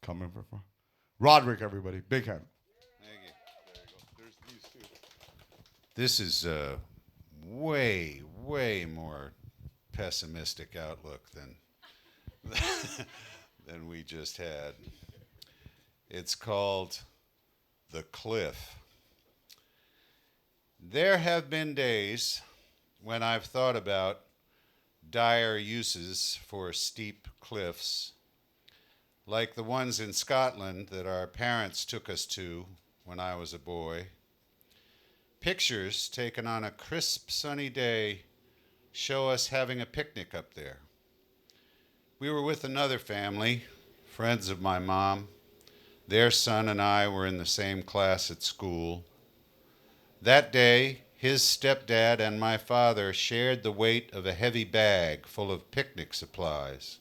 coming from. Roderick, everybody. Big hand. Thank you. There you go. There's these two. This is a way, way more pessimistic outlook than than we just had. It's called The Cliff. There have been days when I've thought about dire uses for steep cliffs, like the ones in Scotland that our parents took us to when I was a boy. Pictures taken on a crisp, sunny day show us having a picnic up there. We were with another family, friends of my mom. Their son and I were in the same class at school. That day, his stepdad and my father shared the weight of a heavy bag full of picnic supplies.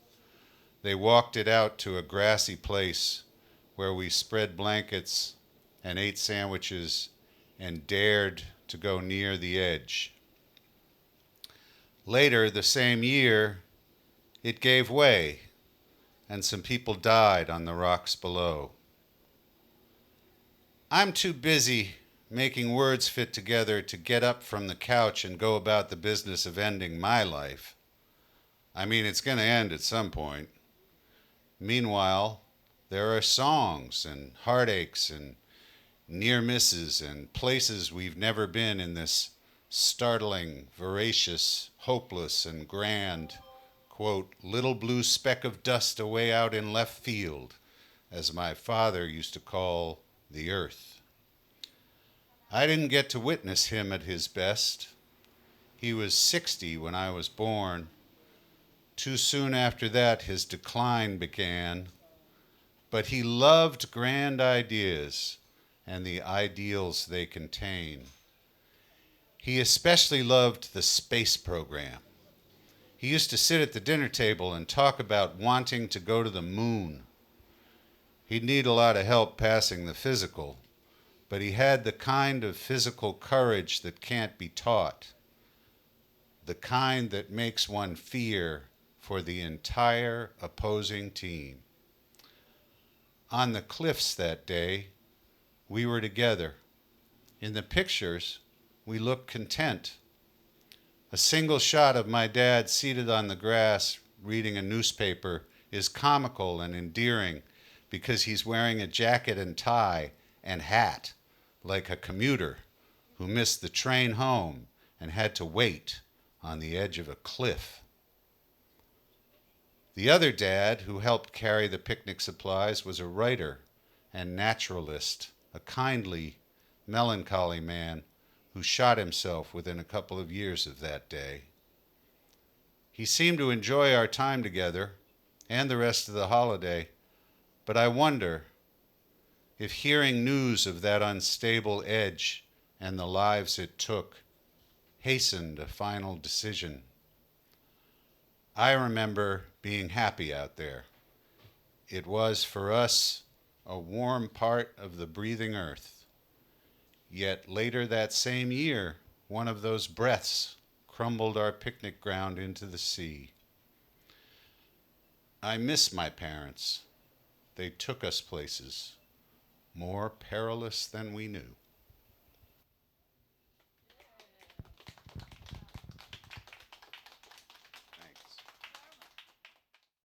They walked it out to a grassy place where we spread blankets and ate sandwiches and dared to go near the edge. Later, the same year, it gave way and some people died on the rocks below. I'm too busy making words fit together to get up from the couch and go about the business of ending my life. I mean, it's going to end at some point. Meanwhile, there are songs and heartaches and near misses and places we've never been in this startling, voracious, hopeless, and grand, quote, little blue speck of dust away out in left field, as my father used to call the earth. I didn't get to witness him at his best. He was 60 when I was born. Too soon after that, his decline began. But he loved grand ideas and the ideals they contain. He especially loved the space program. He used to sit at the dinner table and talk about wanting to go to the moon. He'd need a lot of help passing the physical, but he had the kind of physical courage that can't be taught, the kind that makes one fear for the entire opposing team. On the cliffs that day, we were together. In the pictures, we looked content. A single shot of my dad seated on the grass reading a newspaper is comical and endearing because he's wearing a jacket and tie and hat like a commuter who missed the train home and had to wait on the edge of a cliff. The other dad who helped carry the picnic supplies was a writer and naturalist, a kindly, melancholy man who shot himself within a couple of years of that day. He seemed to enjoy our time together and the rest of the holiday, but I wonder if hearing news of that unstable edge and the lives it took hastened a final decision. I remember being happy out there. It was for us a warm part of the breathing earth. Yet later that same year, one of those breaths crumbled our picnic ground into the sea. I miss my parents. They took us places more perilous than we knew.